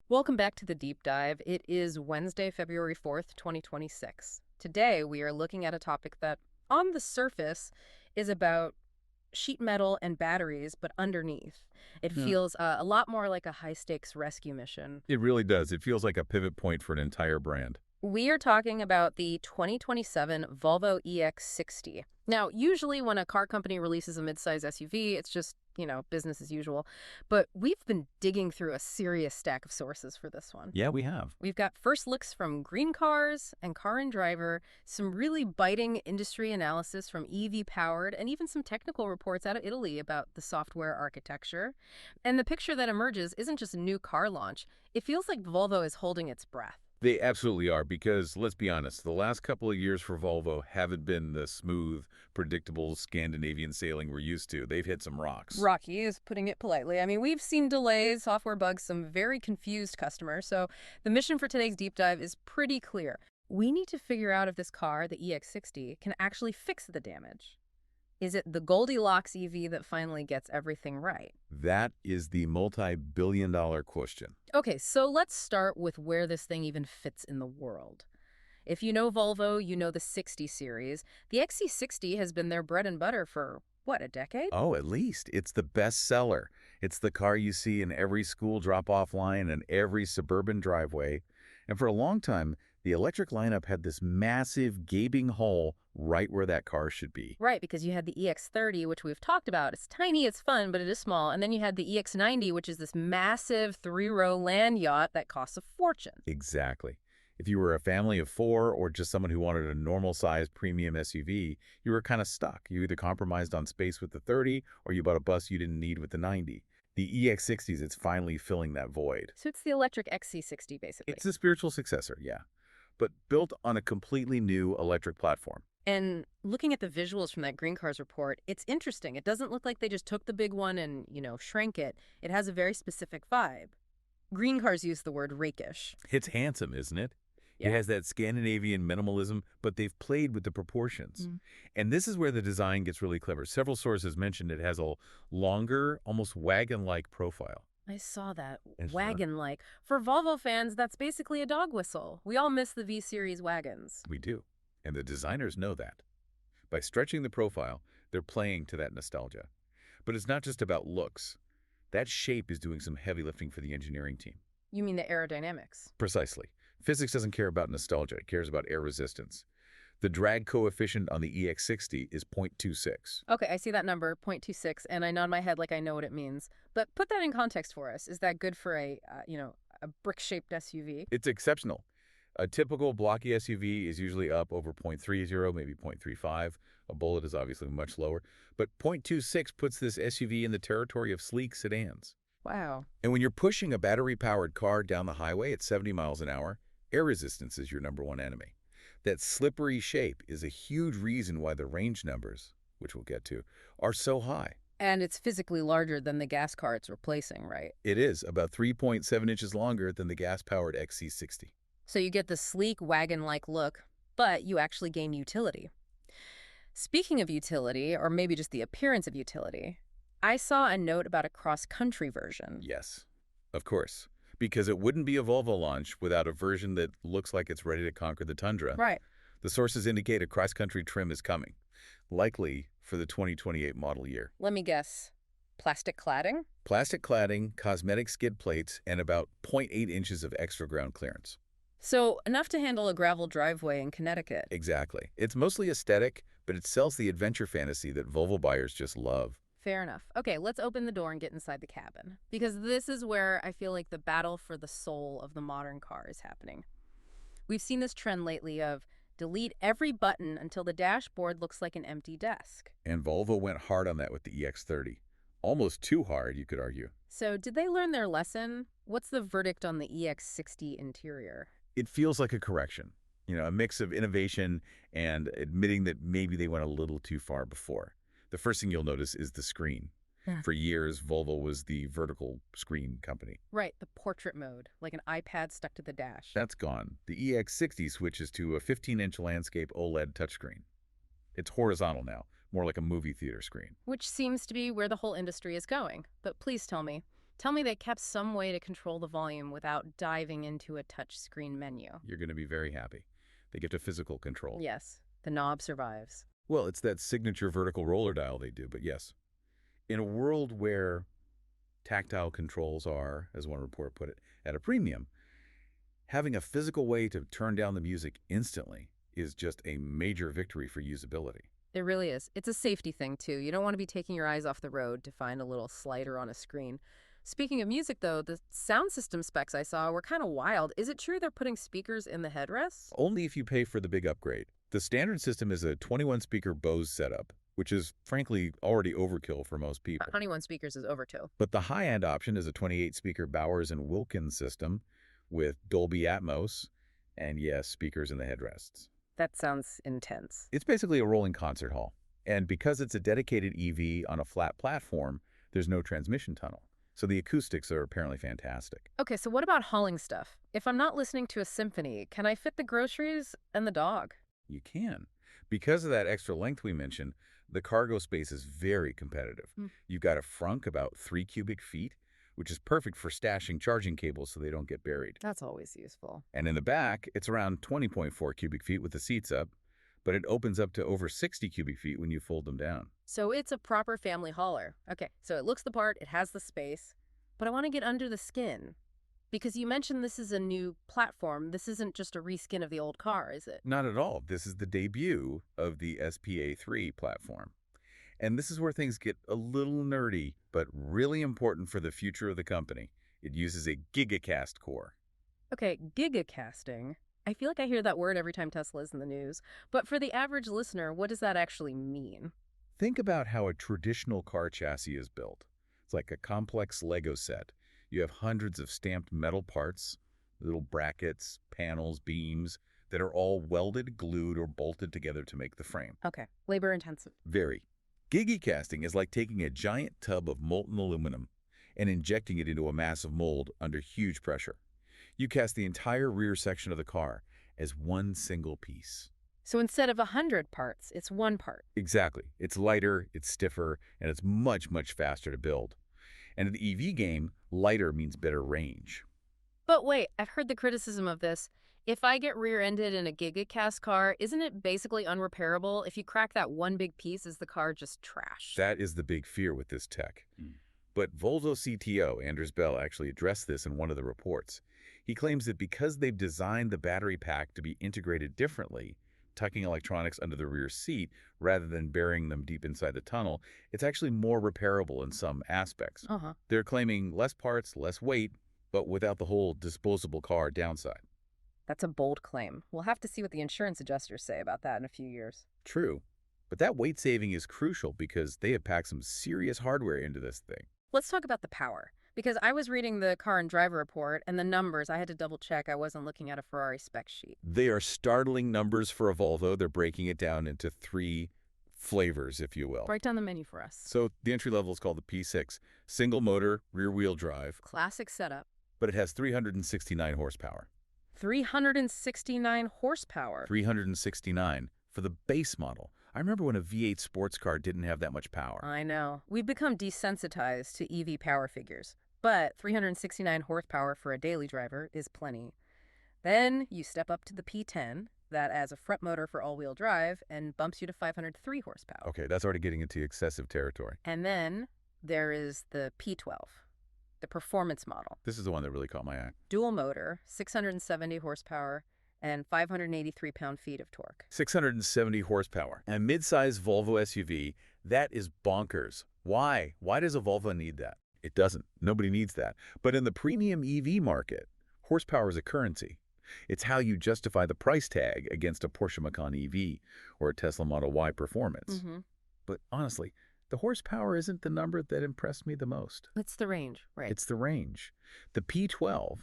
Welcome back to the deep dive. It is Wednesday, February 4th, 2026. Today, we are looking at a topic that, on the surface, is about sheet metal and batteries, but underneath, it Yeah. feels a lot more like a high-stakes rescue mission. It really does. It feels like a pivot point for an entire brand. We are talking about the 2027 Volvo EX60. Now, usually when a car company releases a midsize SUV, it's just, business as usual. But we've been digging through a serious stack of sources for this one. Yeah, we have. We've got first looks from Green Cars and Car and Driver, some really biting industry analysis from EV Powered, and even some technical reports out of Italy about the software architecture. And the picture that emerges isn't just a new car launch. It feels like Volvo is holding its breath. They absolutely are because, let's be honest, the last couple of years for Volvo haven't been the smooth, predictable Scandinavian sailing we're used to. They've hit some rocks. Rocky is putting it politely. I mean, we've seen delays, software bugs, some very confused customers. So the mission for today's deep dive is pretty clear. We need to figure out if this car, the EX60, can actually fix the damage. Is it the Goldilocks EV that finally gets everything right? That is the multi-billion-dollar question. Okay, so let's start with where this thing even fits in the world. If you know Volvo, you know the 60 series. The XC60 has been their bread and butter for, what, a decade? Oh, at least. It's the best seller. It's the car you see in every school drop-off line and every suburban driveway. And for a long time, the electric lineup had this massive gaping hole right where that car should be. Right, because you had the EX30, which we've talked about. It's tiny, it's fun, but it is small. And then you had the EX90, which is this massive three-row land yacht that costs a fortune. Exactly. If you were a family of four or just someone who wanted a normal-sized premium SUV, you were kind of stuck. You either compromised on space with the 30 or you bought a bus you didn't need with the 90. The EX60s, it's finally filling that void. So it's the electric XC60, basically. It's a spiritual successor, yeah, but built on a completely new electric platform. And looking at the visuals from that Green Cars report, it's interesting. It doesn't look like they just took the big one and, shrank it. It has a very specific vibe. Green Cars use the word rakish. It's handsome, isn't it? Yeah. It has that Scandinavian minimalism, but they've played with the proportions. And this is where the design gets really clever. Several sources mentioned it has a longer, almost wagon-like profile. I saw that. Yes, Wagon-like. For Volvo fans, that's basically a dog whistle. We all miss the V-Series wagons. We do. And the designers know that. By stretching the profile, they're playing to that nostalgia. But it's not just about looks. That shape is doing some heavy lifting for the engineering team. You mean the aerodynamics? Precisely. Physics doesn't care about nostalgia. It cares about air resistance. The drag coefficient on the EX60 is 0.26. Okay, I see that number, 0.26, and I nod my head like I know what it means. But put that in context for us. Is that good for a brick-shaped SUV? It's exceptional. A typical blocky SUV is usually up over 0.30, maybe 0.35. A Bullet is obviously much lower. But 0.26 puts this SUV in the territory of sleek sedans. Wow. And when you're pushing a battery-powered car down the highway at 70 miles an hour, air resistance is your #1 enemy. That slippery shape is a huge reason why the range numbers, which we'll get to, are so high. And it's physically larger than the gas car it's replacing, right? It is about 3.7 inches longer than the gas-powered XC60. So you get the sleek wagon-like look, but you actually gain utility. Speaking of utility, or maybe just the appearance of utility, I saw a note about a cross-country version. Yes, of course, because it wouldn't be a Volvo launch without a version that looks like it's ready to conquer the tundra. Right. The sources indicate a cross-country trim is coming, likely for the 2028 model year. Let me guess. Plastic cladding? Plastic cladding, cosmetic skid plates, and about 0.8 inches of extra ground clearance. So enough to handle a gravel driveway in Connecticut. Exactly. It's mostly aesthetic, but it sells the adventure fantasy that Volvo buyers just love. Fair enough. Okay, let's open the door and get inside the cabin. Because this is where I feel like the battle for the soul of the modern car is happening. We've seen this trend lately of delete every button until the dashboard looks like an empty desk. And Volvo went hard on that with the EX30. Almost too hard, you could argue. So did they learn their lesson? What's the verdict on the EX60 interior? It feels like a correction. A mix of innovation and admitting that maybe they went a little too far before. The first thing you'll notice is the screen. Yeah. For years, Volvo was the vertical screen company. Right, the portrait mode, like an iPad stuck to the dash. That's gone. The EX60 switches to a 15-inch landscape OLED touchscreen. It's horizontal now, more like a movie theater screen. Which seems to be where the whole industry is going. But please tell me, Tell me they kept some way to control the volume without diving into a touchscreen menu. You're going to be very happy. They get to physical control. Yes, the knob survives. Well, it's that signature vertical roller dial they do, but yes. In a world where tactile controls are, as one report put it, at a premium, having a physical way to turn down the music instantly is just a major victory for usability. It really is. It's a safety thing, too. You don't want to be taking your eyes off the road to find a little slider on a screen. Speaking of music, though, the sound system specs I saw were kind of wild. Is it true they're putting speakers in the headrests? Only if you pay for the big upgrade. The standard system is a 21-speaker Bose setup, which is, frankly, already overkill for most people. 21 speakers is overkill. But the high-end option is a 28-speaker Bowers & Wilkins system with Dolby Atmos and, yes, speakers in the headrests. That sounds intense. It's basically a rolling concert hall. And because it's a dedicated EV on a flat platform, there's no transmission tunnel. So the acoustics are apparently fantastic. Okay, so what about hauling stuff? If I'm not listening to a symphony, can I fit the groceries and the dog? You can. Because of that extra length we mentioned, the cargo space is very competitive. You've got a frunk about 3 cubic feet, which is perfect for stashing charging cables so they don't get buried. That's always useful. And in the back, it's around 20.4 cubic feet with the seats up, but it opens up to over 60 cubic feet when you fold them down. So it's a proper family hauler. Okay, so it looks the part, it has the space, but I want to get under the skin. Because you mentioned this is a new platform. This isn't just a reskin of the old car, is it? Not at all. This is the debut of the SPA3 platform. And this is where things get a little nerdy, but really important for the future of the company. It uses a Gigacast core. Okay, gigacasting. I feel like I hear that word every time Tesla is in the news. But for the average listener, what does that actually mean? Think about how a traditional car chassis is built. It's like a complex Lego set. You have hundreds of stamped metal parts, little brackets, panels, beams, that are all welded, glued, or bolted together to make the frame. Okay, labor intensive. Very. Gigacasting is like taking a giant tub of molten aluminum and injecting it into a massive mold under huge pressure. You cast the entire rear section of the car as one single piece. So instead of 100 parts, it's one part. Exactly. It's lighter, it's stiffer, and it's much, much faster to build. And in the EV game, lighter means better range. But wait, I've heard the criticism of this. If I get rear-ended in a Gigacast car, isn't it basically unrepairable? If you crack that one big piece, is the car just trash? That is the big fear with this tech. But Volvo CTO Anders Bell actually addressed this in one of the reports. He claims that because they've designed the battery pack to be integrated differently, tucking electronics under the rear seat rather than burying them deep inside the tunnel, it's actually more repairable in some aspects. They're claiming less parts, less weight, but without the whole disposable car downside. That's a bold claim. We'll have to see what the insurance adjusters say about that in a few years. True, but that weight saving is crucial because they have packed some serious hardware into this thing. Let's talk about the power. Because I was reading the car and driver report, and the numbers, I had to double check. I wasn't looking at a Ferrari spec sheet. They are startling numbers for a Volvo. They're breaking it down into 3 flavors, if you will. Break down the menu for us. So the entry level is called the P6, single motor, rear-wheel drive. Classic setup. But it has 369 horsepower. 369 horsepower. 369 for the base model. I remember when a V8 sports car didn't have that much power. I know. We've become desensitized to EV power figures. But 369 horsepower for a daily driver is plenty. Then you step up to the P10, that adds a front motor for all-wheel drive and bumps you to 503 horsepower. Okay, that's already getting into excessive territory. And then there is the P12, the performance model. This is the one that really caught my eye. Dual motor, 670 horsepower, and 583 pound-feet of torque. 670 horsepower. A mid-size Volvo SUV, that is bonkers. Why? Why does a Volvo need that? It doesn't. Nobody needs that. But in the premium EV market, horsepower is a currency. It's how you justify the price tag against a Porsche Macan EV or a Tesla Model Y Performance. But honestly, the horsepower isn't the number that impressed me the most. It's the range, right? It's the range. The P12,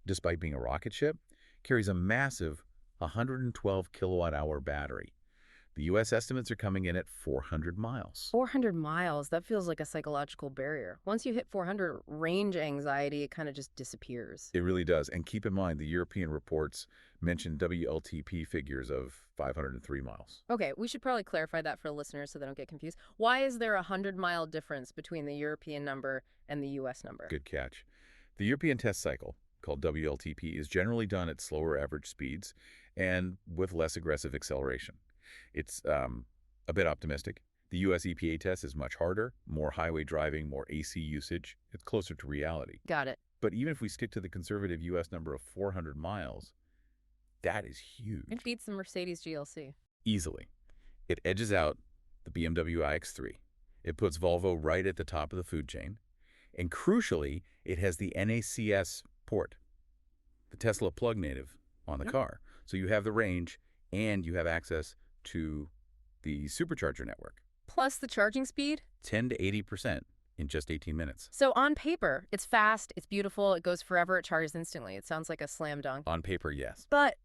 despite being a rocket ship, carries a massive 112 kilowatt-hour battery. The U.S. estimates are coming in at 400 miles. 400 miles, that feels like a psychological barrier. Once you hit 400, range anxiety kind of just disappears. It really does. And keep in mind, the European reports mention WLTP figures of 503 miles. Okay, we should probably clarify that for listeners so they don't get confused. Why is there a 100-mile difference between the European number and the U.S. number? Good catch. The European test cycle, called WLTP, is generally done at slower average speeds and with less aggressive acceleration. It's a bit optimistic. The U.S. EPA test is much harder, more highway driving, more AC usage. It's closer to reality. Got it. But even if we stick to the conservative U.S. number of 400 miles, that is huge. It beats the Mercedes GLC. Easily. It edges out the BMW iX3. It puts Volvo right at the top of the food chain. And crucially, it has the NACS port, the Tesla plug native, on the car. So you have the range and you have access to the supercharger network. Plus the charging speed? 10 to 80% in just 18 minutes. So on paper, it's fast, it's beautiful, it goes forever, it charges instantly. It sounds like a slam dunk. On paper, yes. But,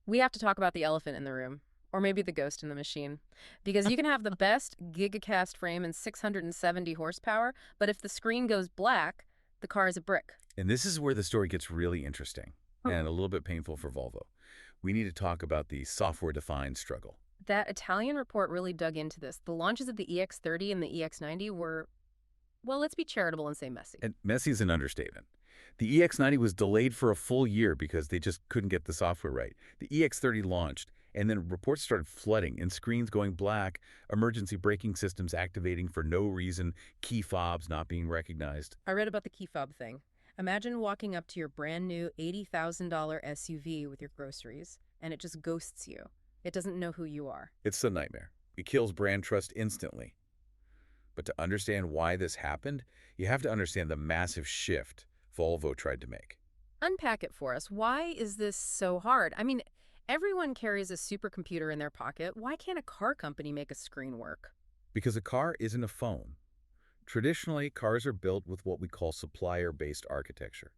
we have to talk about the elephant in the room. Or maybe the ghost in the machine. Because you can have the best Gigacast frame and 670 horsepower, but if the screen goes black, the car is a brick. And this is where the story gets really interesting and a little bit painful for Volvo. We need to talk about the software-defined struggle. That Italian report really dug into this. The launches of the EX30 and the EX90 were, well, let's be charitable and say messy. And messy is an understatement. The EX90 was delayed for a full year because they just couldn't get the software right. The EX30 launched, and then reports started flooding and screens going black, emergency braking systems activating for no reason, key fobs not being recognized. I read about the key fob thing. Imagine walking up to your brand new $80,000 SUV with your groceries, and it just ghosts you. It doesn't know who you are. It's a nightmare. It kills brand trust instantly. But to understand why this happened, you have to understand the massive shift Volvo tried to make. Unpack it for us. Why is this so hard? I mean, everyone carries a supercomputer in their pocket. Why can't a car company make a screen work? Because a car isn't a phone. Traditionally, cars are built with what we call supplier-based architecture.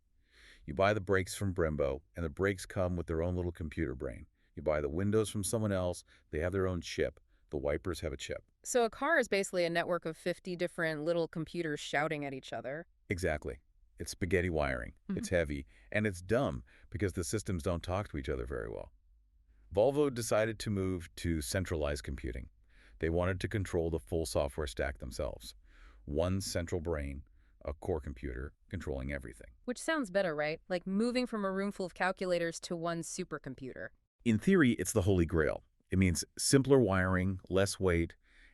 You buy the brakes from Brembo, and the brakes come with their own little computer brain. You buy the windows from someone else, they have their own chip. The wipers have a chip. So a car is basically a network of 50 different little computers shouting at each other. Exactly. It's spaghetti wiring. It's heavy, and it's dumb because the systems don't talk to each other very well. Volvo decided to move to centralized computing. They wanted to control the full software stack themselves. One central brain, a core computer, controlling everything. Which sounds better, right? Like moving from a room full of calculators to one supercomputer. In theory, it's the holy grail. It means simpler wiring, less weight,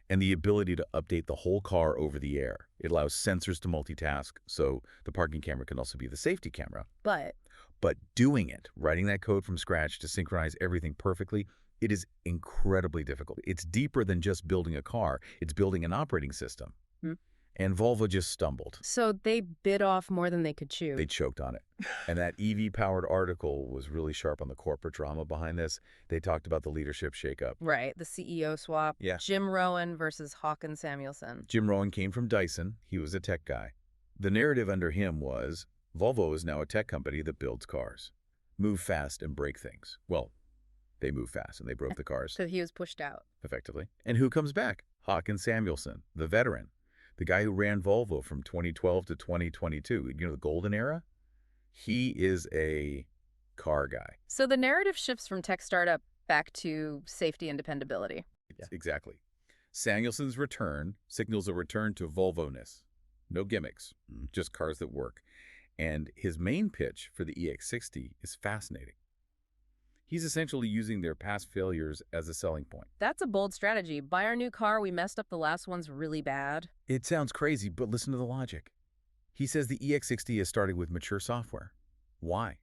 and the ability to update the whole car over the air. It allows sensors to multitask, so the parking camera can also be the safety camera. But doing it, writing that code from scratch to synchronize everything perfectly, it is incredibly difficult. It's deeper than just building a car. It's building an operating system. And Volvo just stumbled. So they bit off more than they could chew. They choked on it. And that EV-powered article was really sharp on the corporate drama behind this. They talked about the leadership shakeup. Right, the CEO swap. Yeah. Jim Rowan versus Håkan Samuelsson. Jim Rowan came from Dyson. He was a tech guy. The narrative under him was, Volvo is now a tech company that builds cars. Move fast and break things. Well, they move fast and they broke the cars. So he was pushed out. Effectively. And who comes back? Håkan Samuelsson, the veteran. The guy who ran Volvo from 2012 to 2022, you know, the golden era, he is a car guy. So the narrative shifts from tech startup back to safety and dependability. Yeah. Exactly. Samuelsson's return signals a return to Volvo-ness. No gimmicks, just cars that work. And his main pitch for the EX60 is fascinating. He's essentially using their past failures as a selling point. That's a bold strategy. Buy our new car, we messed up the last ones really bad. It sounds crazy, but listen to the logic. He says the EX60 is starting with mature software. Why?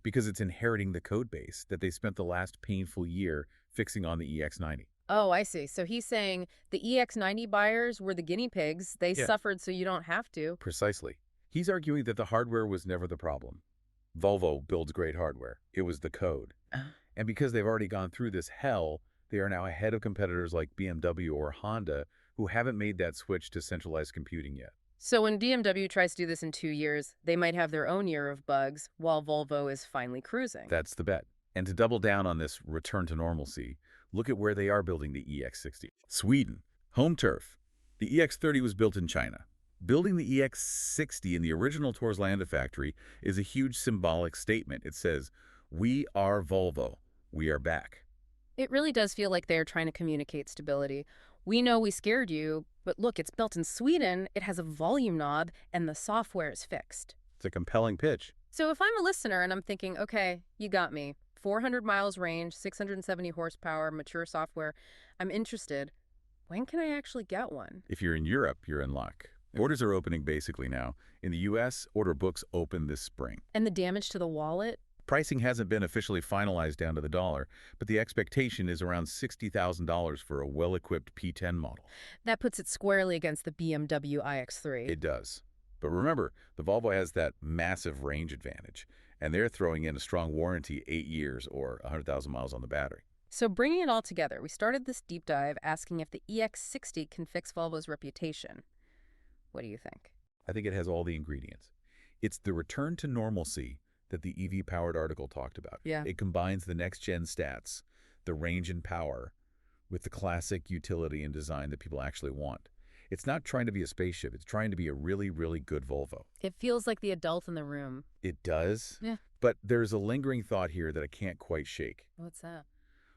Because it's inheriting the code base that they spent the last painful year fixing on the EX90. Oh, I see. So he's saying the EX90 buyers were the guinea pigs. They suffered so you don't have to. Precisely. He's arguing that the hardware was never the problem. Volvo builds great hardware. It was the code. And because they've already gone through this hell, they are now ahead of competitors like BMW or Honda who haven't made that switch to centralized computing yet. So when BMW tries to do this in 2 years, they might have their own year of bugs while Volvo is finally cruising. That's the bet. And to double down on this return to normalcy, look at where they are building the EX60. Sweden, home turf. The EX30 was built in China. Building the EX60 in the original Torslanda factory is a huge symbolic statement. It says, "We are Volvo. We are back." It really does feel like they're trying to communicate stability. We know we scared you, but look, it's built in Sweden, it has a volume knob, and the software is fixed. It's a compelling pitch. So if I'm a listener and I'm thinking, okay, you got me, 400 miles range, 670 horsepower, mature software, I'm interested. When can I actually get one? If you're in Europe, you're in luck. Orders are opening basically now. In the US, order books open this spring. And the damage to the wallet? Pricing hasn't been officially finalized down to the dollar, but the expectation is around $60,000 for a well-equipped P10 model. That puts it squarely against the BMW iX3. It does. But remember, the Volvo has that massive range advantage, and they're throwing in a strong warranty, 8 years or 100,000 miles on the battery. So bringing it all together, we started this deep dive asking if the EX60 can fix Volvo's reputation. What do you think? I think it has all the ingredients. It's the return to normalcy that the EV-powered article talked about. Yeah. It combines the next-gen stats, the range and power, with the classic utility and design that people actually want. It's not trying to be a spaceship. It's trying to be a really, really good Volvo. It feels like the adult in the room. It does. Yeah. But there's a lingering thought here that I can't quite shake. What's that?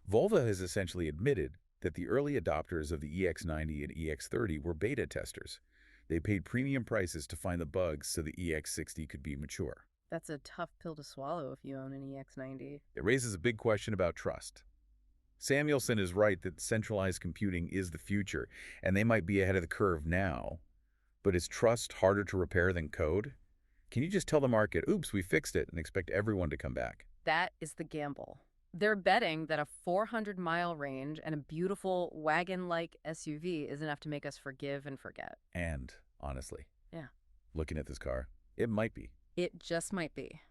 Volvo has essentially admitted that the early adopters of the EX90 and EX30 were beta testers. They paid premium prices to find the bugs so the EX60 could be mature. That's a tough pill to swallow if you own an EX90. It raises a big question about trust. Samuelson is right that centralized computing is the future, and they might be ahead of the curve now. But is trust harder to repair than code? Can you just tell the market, oops, we fixed it, and expect everyone to come back? That is the gamble. They're betting that a 400-mile range and a beautiful wagon-like SUV is enough to make us forgive and forget. And, honestly, Yeah. looking at this car, it might be. It just might be.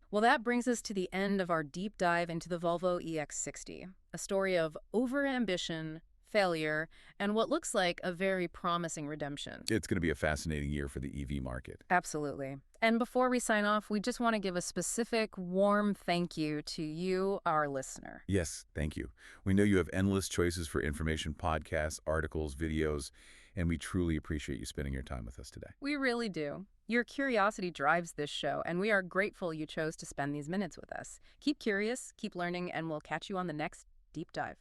Well, that brings us to the end of our deep dive into the Volvo EX60, a story of overambition, failure, and what looks like a very promising redemption. It's going to be a fascinating year for the EV market. Absolutely. And before we sign off, we just want to give a specific, warm thank you to you, our listener. Yes, thank you. We know you have endless choices for information, podcasts, articles, videos, and we truly appreciate you spending your time with us today. We really do. Your curiosity drives this show, and we are grateful you chose to spend these minutes with us. Keep curious, keep learning, and we'll catch you on the next deep dive.